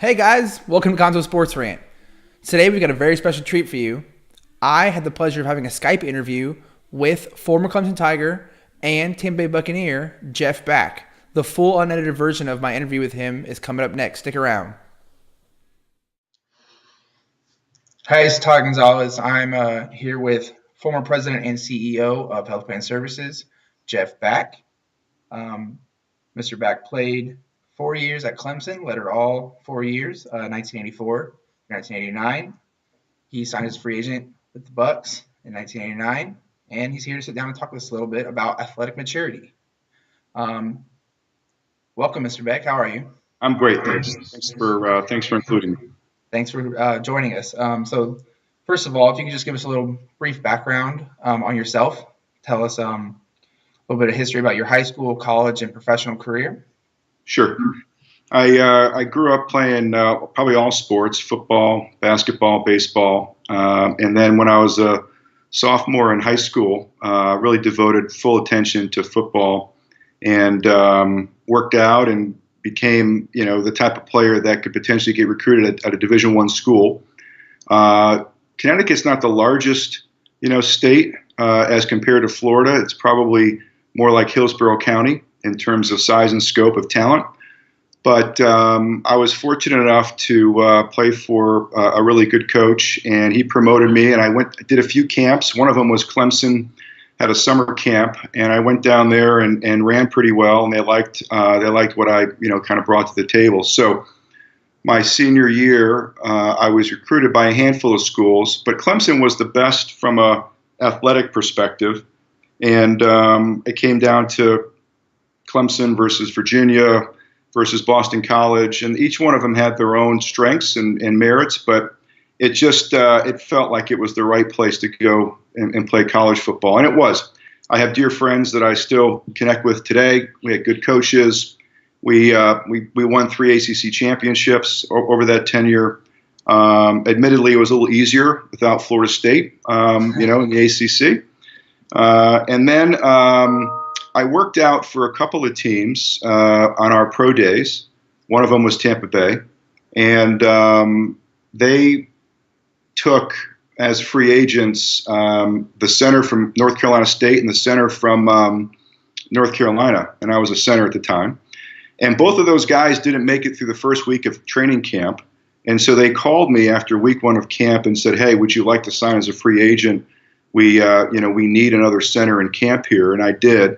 Hey guys, welcome to Gonzo Sports Rant. Today we've got a very special treat for you. I had the pleasure of having a Skype interview with former Clemson Tiger and Tampa Bay Buccaneer, Jeff Bak. The full unedited version of my interview with him is coming up next. Stick around. Hi, it's Todd Gonzalez. I'm here with former president and CEO of Health Plan Services, Jeff Bak. Mr. Bak played 4 years at Clemson, led her all 4 years, 1984, 1989. He signed as a free agent with the Bucs in 1989, and he's here to sit down and talk with us a little bit about athletic maturity. Welcome, Mr. Bak. How are you? I'm great. Thanks for including me. Thanks for joining us. So, first of all, if you could just give us a little brief background on yourself, tell us a little bit of history about your high school, college, and professional career. Sure. I grew up playing probably all sports: football, basketball, baseball, and then when I was a sophomore in high school, really devoted full attention to football, and worked out and became, the type of player that could potentially get recruited at a Division I school. Connecticut's not the largest, state as compared to Florida. It's probably more like Hillsborough County in terms of size and scope of talent. But I was fortunate enough to play for a really good coach, and he promoted me. And I did a few camps. One of them was Clemson had a summer camp, and I went down there and ran pretty well, and they liked what I kind of brought to the table. So my senior year, I was recruited by a handful of schools, but Clemson was the best from a athletic perspective, and it came down to Clemson versus Virginia versus Boston College, and each one of them had their own strengths and merits, but it just it felt like it was the right place to go and play college football, and it was. I have dear friends that I still connect with today. We had good coaches. We won 3 ACC championships over that tenure. Admittedly, it was a little easier without Florida State, in the ACC. And then I worked out for a couple of teams on our pro days. One of them was Tampa Bay, and they took as free agents the center from North Carolina State and the center from North Carolina, and I was a center at the time. And both of those guys didn't make it through the first week of training camp, and so they called me after week 1 of camp and said, "Hey, would you like to sign as a free agent? We need another center in camp here," and I did.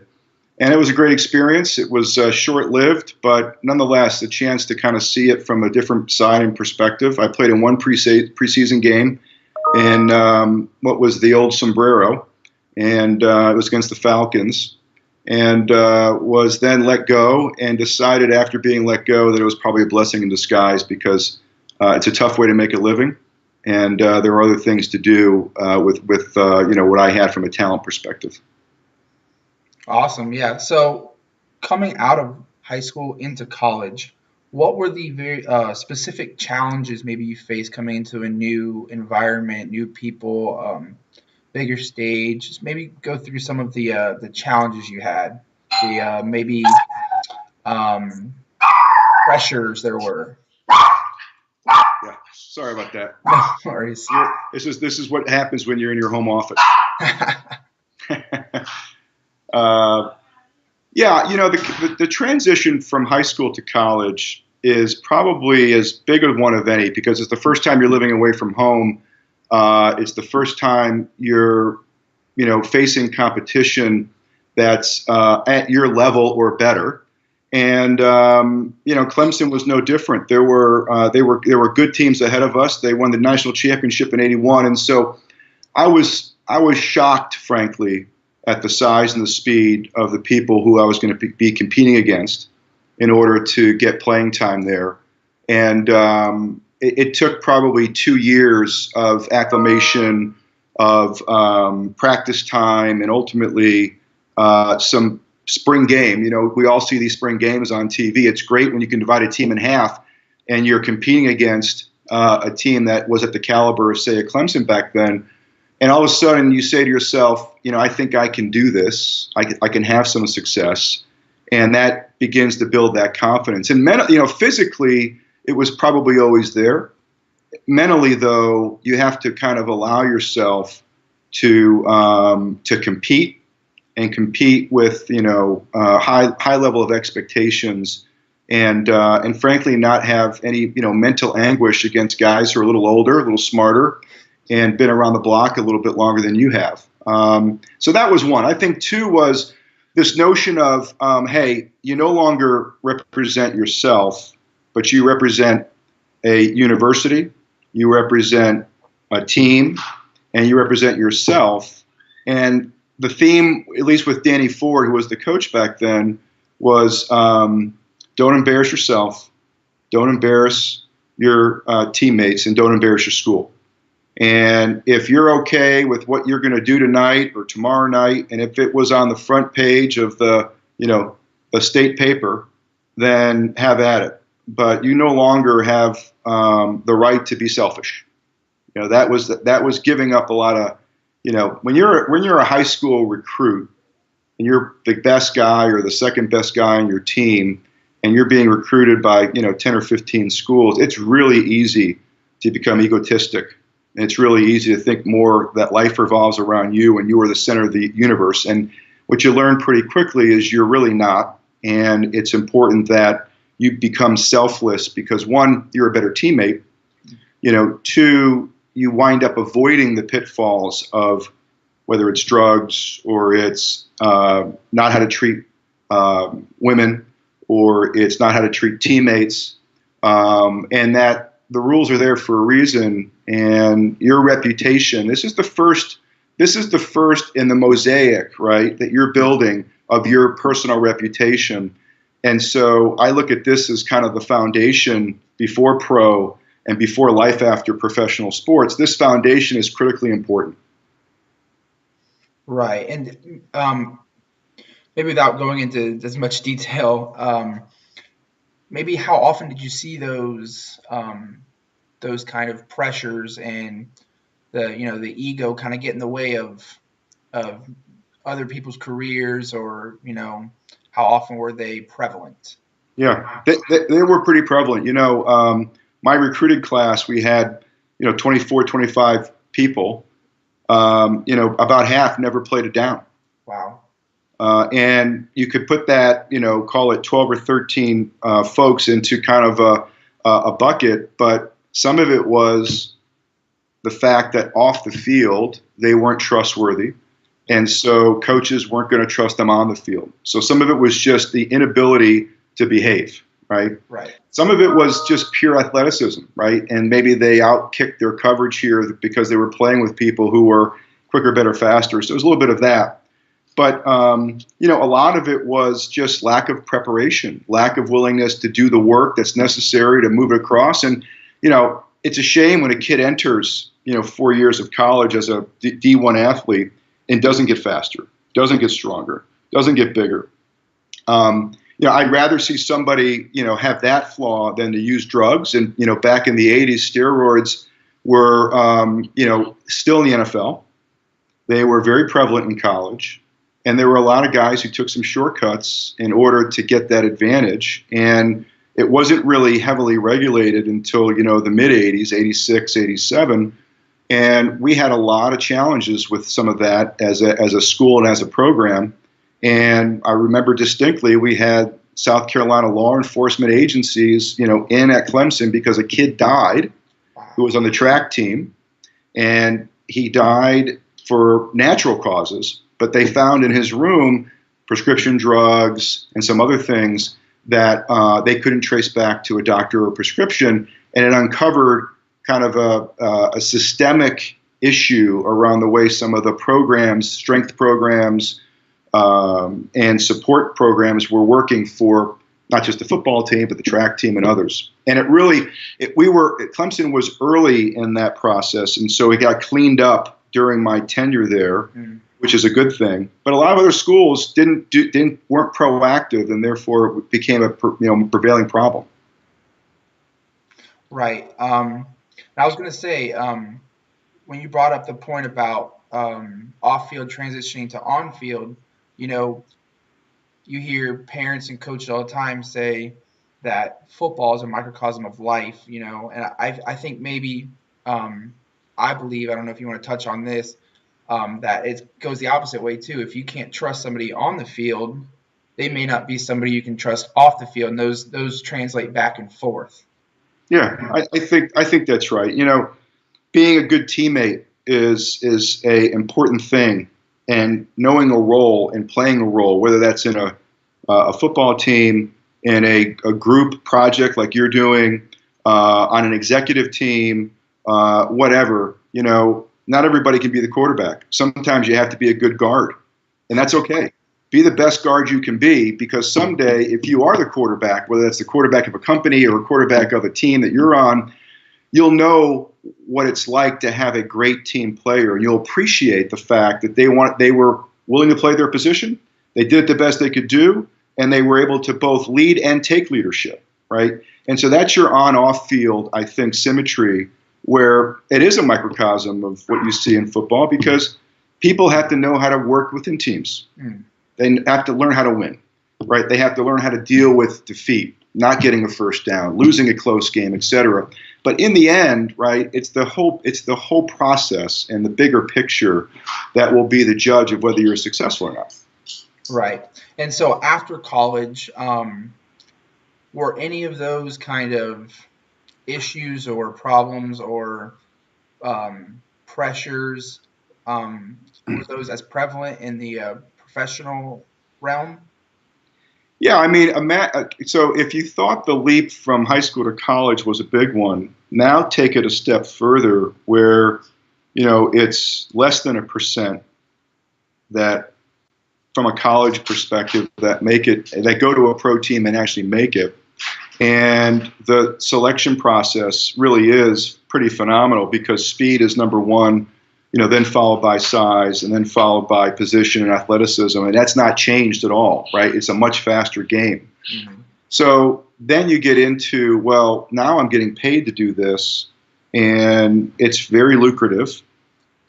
And it was a great experience. It was short-lived, but nonetheless, the chance to kind of see it from a different side and perspective. I played in one preseason game in what was the old Sombrero, and it was against the Falcons, and was then let go and decided after being let go that it was probably a blessing in disguise because it's a tough way to make a living, and there were other things to do with what I had from a talent perspective. Awesome. Yeah. So coming out of high school into college, what were the very specific challenges maybe you faced coming into a new environment, new people, bigger stage? Just maybe go through some of the challenges you had, the maybe pressures there were. Yeah. Sorry about that. No worries. This is what happens when you're in your home office. The transition from high school to college is probably as big a one of any because it's the first time you're living away from home. It's the first time you're, facing competition that's at your level or better. And Clemson was no different. There were good teams ahead of us. They won the national championship in '81, and so I was shocked, frankly, at the size and the speed of the people who I was going to be competing against in order to get playing time there. And it took probably 2 years of acclimation, of practice time, and ultimately some spring game. We all see these spring games on TV. It's great when you can divide a team in half and you're competing against a team that was at the caliber of, say, a Clemson back then. And all of a sudden you say to yourself, I think I can do this. I can have some success. And that begins to build that confidence. And physically, it was probably always there. Mentally, though, you have to kind of allow yourself to compete and compete with high level of expectations, and frankly not have any mental anguish against guys who are a little older, a little smarter, and been around the block a little bit longer than you have. So that was one. I think two was this notion of hey, you no longer represent yourself, but you represent a university, you represent a team, and you represent yourself. And the theme, at least with Danny Ford, who was the coach back then, was don't embarrass yourself, don't embarrass your teammates, and don't embarrass your school. And if you're okay with what you're going to do tonight or tomorrow night, and if it was on the front page of the state paper, then have at it. But you no longer have the right to be selfish. That was giving up a lot of, when you're a high school recruit and you're the best guy or the second best guy on your team, and you're being recruited by 10 or 15 schools, it's really easy to become egotistic. And it's really easy to think more that life revolves around you and you are the center of the universe. And what you learn pretty quickly is you're really not. And it's important that you become selfless because, one, you're a better teammate. Two, you wind up avoiding the pitfalls of whether it's drugs or it's not how to treat women or it's not how to treat teammates, and that the rules are there for a reason. And your reputation, this is the first in the mosaic, right, that you're building of your personal reputation. And so I look at this as kind of the foundation before pro and before life after professional sports. This foundation is critically important. Right. And maybe without going into as much detail, maybe how often did you see those kind of pressures and the ego kind of get in the way of other people's careers, or how often were they prevalent? Yeah, they were pretty prevalent. My recruited class, we had 24, 25 people. About half never played it down. Wow. And you could put that, call it 12 or 13 folks into kind of a bucket, but some of it was the fact that off the field they weren't trustworthy, and so coaches weren't going to trust them on the field. So some of it was just the inability to behave, right? Right. Some of it was just pure athleticism, right? And maybe they outkicked their coverage here because they were playing with people who were quicker, better, faster. So it was a little bit of that. But, a lot of it was just lack of preparation, lack of willingness to do the work that's necessary to move it across. And, it's a shame when a kid enters, 4 years of college as a D1 athlete and doesn't get faster, doesn't get stronger, doesn't get bigger. I'd rather see somebody, have that flaw than to use drugs. And, back in the 80s, steroids were, still in the NFL. They were very prevalent in college. And there were a lot of guys who took some shortcuts in order to get that advantage. And it wasn't really heavily regulated until, the mid-'80s, 86, 87. And we had a lot of challenges with some of that as a school and as a program. And I remember distinctly we had South Carolina law enforcement agencies, in at Clemson because a kid died who was on the track team. And he died for natural causes. But they found in his room prescription drugs and some other things that they couldn't trace back to a doctor or prescription. And it uncovered kind of a systemic issue around the way some of the programs, strength programs, and support programs were working for not just the football team, but the track team and others. And Clemson was early in that process. And so it got cleaned up during my tenure there. Which is a good thing, but a lot of other schools weren't proactive, and therefore it became a prevailing problem. Right. I was going to say, when you brought up the point about off-field transitioning to on-field, you hear parents and coaches all the time say that football is a microcosm of life, and I think maybe I believe, I don't know if you want to touch on this, that it goes the opposite way too. If you can't trust somebody on the field, they may not be somebody you can trust off the field, and those translate back and forth. Yeah, I think that's right. Being a good teammate is a important thing, and knowing a role and playing a role, whether that's in a football team, in a group project like you're doing, on an executive team, whatever. Not everybody can be the quarterback. Sometimes you have to be a good guard, and that's okay. Be the best guard you can be, because someday, if you are the quarterback, whether that's the quarterback of a company or a quarterback of a team that you're on, you'll know what it's like to have a great team player, and you'll appreciate the fact that they were willing to play their position, they did it the best they could do, and they were able to both lead and take leadership, right? And so that's your on-off field, I think, symmetry, where it is a microcosm of what you see in football, because people have to know how to work within teams. They have to learn how to win, right? They have to learn how to deal with defeat, not getting a first down, losing a close game, etc. But in the end, right, it's the whole process and the bigger picture that will be the judge of whether you're successful or not. Right. And so after college, were any of those kind of issues or problems or pressures, were those as prevalent in the professional realm? Yeah, I mean, so if you thought the leap from high school to college was a big one, now take it a step further, where it's less than 1% that, from a college perspective, that go to a pro team and actually make it. And the selection process really is pretty phenomenal, because speed is number one, then followed by size, and then followed by position and athleticism. And that's not changed at all, right? It's a much faster game. Mm-hmm. So then you get into, well, now I'm getting paid to do this, and it's very lucrative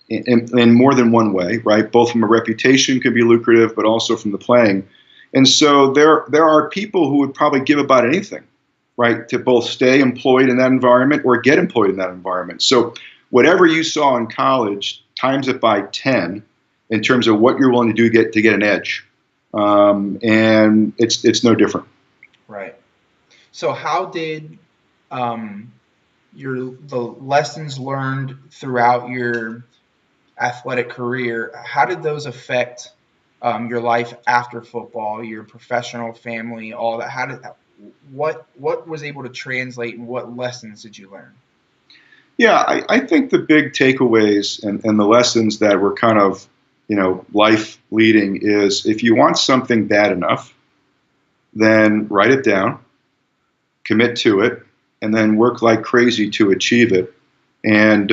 in more than one way, right? Both from a reputation can be lucrative, but also from the playing. And so there are people who would probably give about anything, right, to both stay employed in that environment or get employed in that environment. So whatever you saw in college, times it by 10 in terms of what you're willing to do to get an edge. And it's no different. Right. So how did the lessons learned throughout your athletic career, how did those affect your life after football, your professional family, all that? What was able to translate, and what lessons did you learn? Yeah, I think the big takeaways and the lessons that were kind of, life leading is, if you want something bad enough, then write it down, commit to it, and then work like crazy to achieve it. And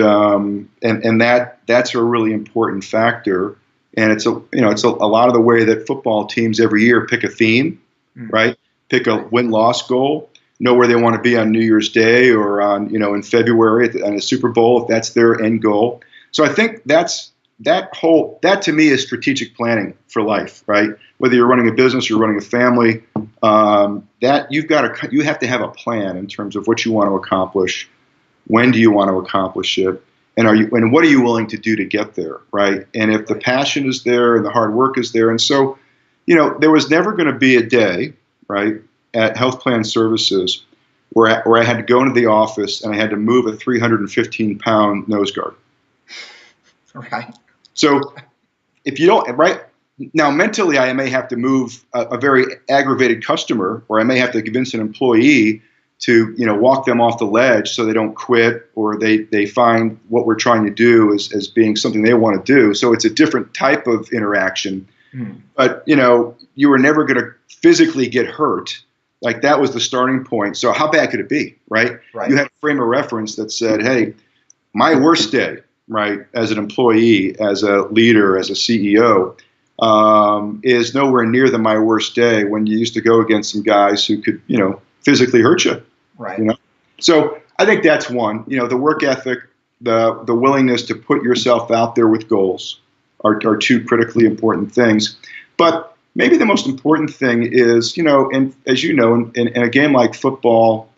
that's a really important factor. And it's a lot of the way that football teams every year pick a theme, right? Pick a win-loss goal, know where they want to be on New Year's Day or on, in February on the Super Bowl, if that's their end goal. So I think that to me is strategic planning for life, right? Whether you're running a business or running a family, that you have to have a plan in terms of what you want to accomplish, when do you want to accomplish it, and what are you willing to do to get there, right? And if the passion is there and the hard work is there, and so, there was never going to be a day, right, at Health Plan Services where I had to go into the office and I had to move a 315-pound nose guard. Right. So if you don't, right, now mentally I may have to move a very aggravated customer, or I may have to convince an employee to, walk them off the ledge so they don't quit, or they find what we're trying to do as being something they want to do. So it's a different type of interaction. But, you were never going to physically get hurt. Like, that was the starting point. So how bad could it be, right? You had a frame of reference that said, hey, my worst day, right, as an employee, as a leader, as a CEO, is nowhere near my worst day when you used to go against some guys who could, physically hurt you. Right. So I think that's one. The work ethic, the willingness to put yourself out there with goals are two critically important things. But maybe the most important thing is, and as you know, in a game like football,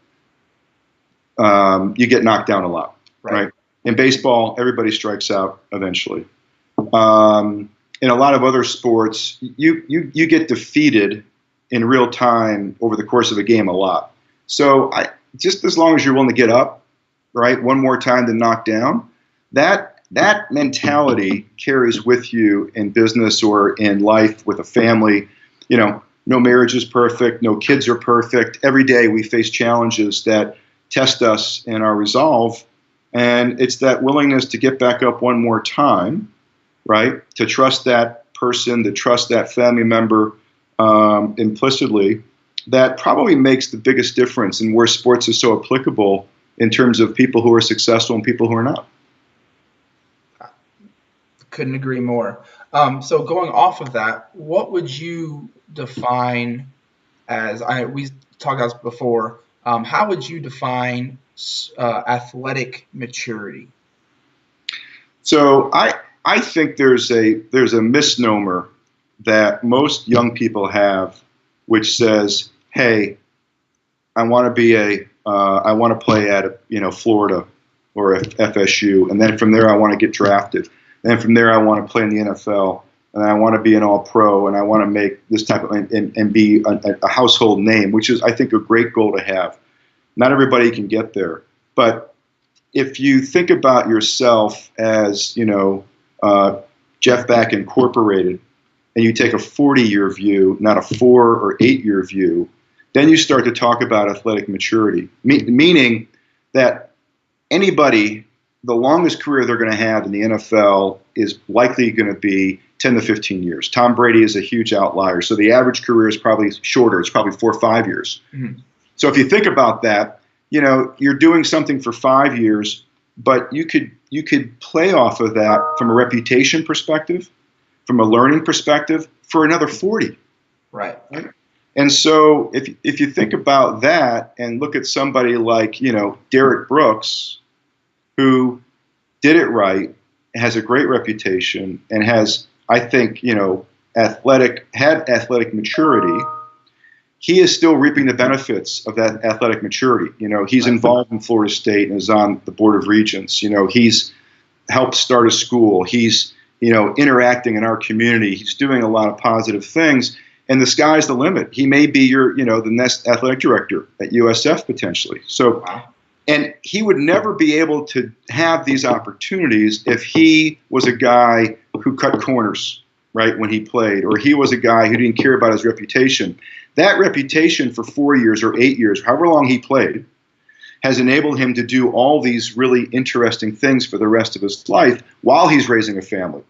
you get knocked down a lot, right? In baseball, everybody strikes out eventually. In a lot of other sports, you get defeated in real time over the course of a game a lot. So just as long as you're willing to get up, right, one more time than knock down, that mentality carries with you in business or in life with a family. No marriage is perfect, no kids are perfect. Every day we face challenges that test us in our resolve, and it's that willingness to get back up one more time, right? To trust that person, to trust that family member implicitly, that probably makes the biggest difference in where sports is so applicable in terms of people who are successful and people who are not. Couldn't agree more. So going off of that, what would you define as, we talked about this before, how would you define athletic maturity? So I think there's a misnomer that most young people have, which says, "Hey, I want to play at Florida or FSU, and then from there I want to get drafted, and then from there I want to play in the NFL, and I want to be an All-Pro, and I want to make this type of and be a household name," which is, I think, a great goal to have. Not everybody can get there, but if you think about yourself as Jeff Bak Incorporated, and you take a 40-year view, not a 4 or 8-year view, then you start to talk about athletic maturity, meaning that anybody, the longest career they're going to have in the NFL is likely going to be 10 to 15 years. Tom Brady is a huge outlier, so the average career is probably shorter. It's probably 4 or 5 years. Mm-hmm. So if you think about that, you're doing something for 5 years, but you could play off of that from a reputation perspective, from a learning perspective, for another 40. Right. And so if you think about that and look at somebody like, Derek Brooks, who did it right, has a great reputation, and has, I think, had athletic maturity, he is still reaping the benefits of that athletic maturity. He's involved in Florida State and is on the Board of Regents. He's helped start a school. He's, interacting in our community. He's doing a lot of positive things, and the sky's the limit. He may be the next athletic director at USF potentially. So, and he would never be able to have these opportunities if he was a guy who cut corners, right, when he played, or he was a guy who didn't care about his reputation. That reputation for 4 years or 8 years, however long he played, has enabled him to do all these really interesting things for the rest of his life while he's raising a family,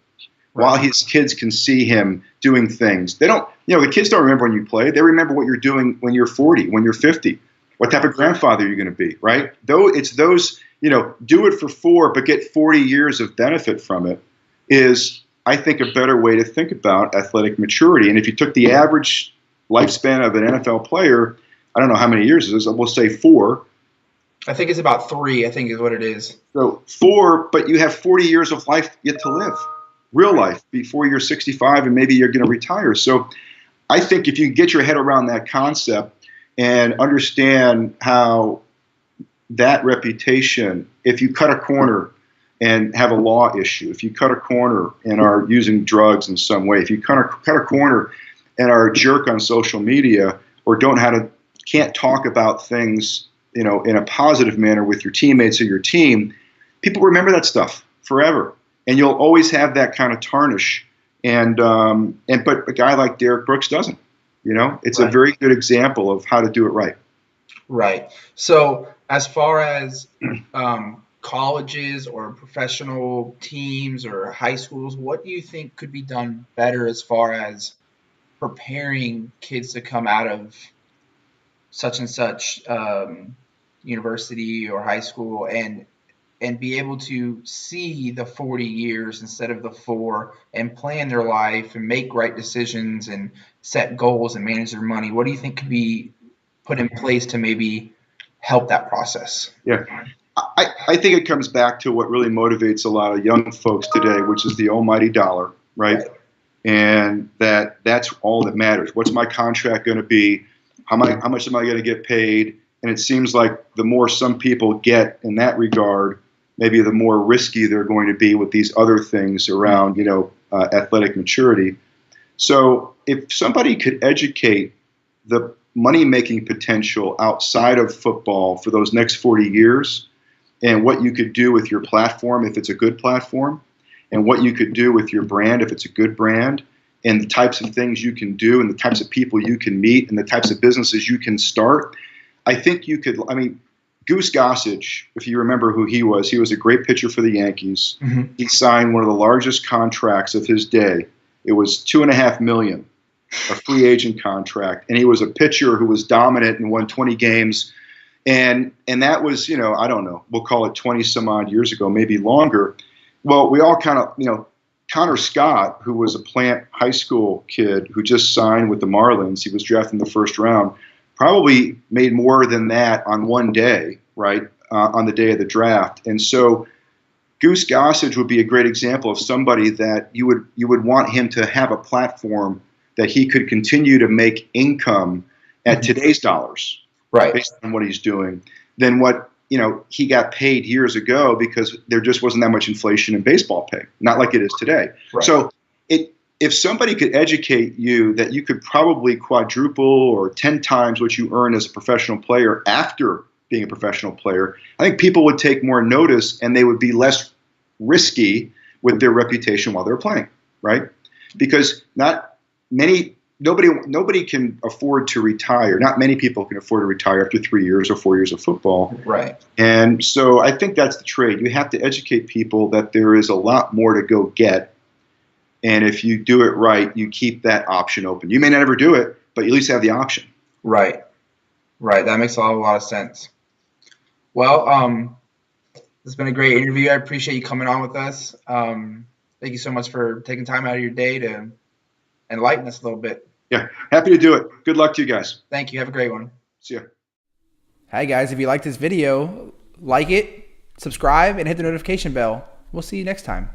while his kids can see him doing things. They don't, the kids don't remember when you play. They remember what you're doing when you're 40, when you're 50, what type of grandfather you're going to be, right? Though it's those, do it for 4, but get 40 years of benefit from it is, I think, a better way to think about athletic maturity. And if you took the average lifespan of an NFL player, I don't know how many years it is, we'll say 4. I think it's about 3, I think is what it is. So 4, but you have 40 years of life yet to live, real life, before you're 65 and maybe you're going to retire. So I think if you get your head around that concept and understand how that reputation, if you cut a corner and have a law issue, if you cut a corner and are using drugs in some way, if you cut a corner and are a jerk on social media, or can't talk about things, in a positive manner with your teammates or your team, people remember that stuff forever, and you'll always have that kind of tarnish. But a guy like Derek Brooks doesn't. It's a very good example of how to do it right. Right. So as far as colleges or professional teams or high schools, what do you think could be done better as far as preparing kids to come out of such and such university or high school and be able to see the 40 years instead of the 4 and plan their life and make right decisions and set goals and manage their money? What do you think could be put in place to maybe help that process? Yeah. I think it comes back to what really motivates a lot of young folks today, which is the almighty dollar, right? and that's all that matters. What's my contract going to be? How much am I going to get paid? And it seems like the more some people get in that regard, maybe the more risky they're going to be with these other things around, athletic maturity. So if somebody could educate the money-making potential outside of football for those next 40 years, and what you could do with your platform if it's a good platform, and what you could do with your brand if it's a good brand, and the types of things you can do, and the types of people you can meet, and the types of businesses you can start, I think you could. Goose Gossage, if you remember who he was a great pitcher for the Yankees. Mm-hmm. He signed one of the largest contracts of his day. It was $2.5 million, a free agent contract, and he was a pitcher who was dominant and won 20 games. And that was, I don't know, we'll call it 20 some odd years ago, maybe longer. Well, we all kind of, Connor Scott, who was a Plant high school kid who just signed with the Marlins, he was drafted in the first round, probably made more than that on one day, right, on the day of the draft. And so Goose Gossage would be a great example of somebody that you would want him to have a platform that he could continue to make income at today's dollars, right, based on what he's doing, than what he got paid years ago, because there just wasn't that much inflation in baseball pay, not like it is today. Right. So if somebody could educate you that you could probably quadruple or 10 times what you earn as a professional player after being a professional player, I think people would take more notice and they would be less risky with their reputation while they're playing, right? Because nobody can afford to retire. Not many people can afford to retire after 3 years or 4 years of football. Right. And so I think that's the trade. You have to educate people that there is a lot more to go get. And if you do it right, you keep that option open. You may not ever do it, but you at least have the option. Right. That makes a lot of sense. Well, it's been a great interview. I appreciate you coming on with us. Thank you so much for taking time out of your day to enlighten us a little bit. Yeah, happy to do it. Good luck to you guys. Thank you. Have a great one. See ya. Hi guys, if you liked this video, like it, subscribe, and hit the notification bell. We'll see you next time.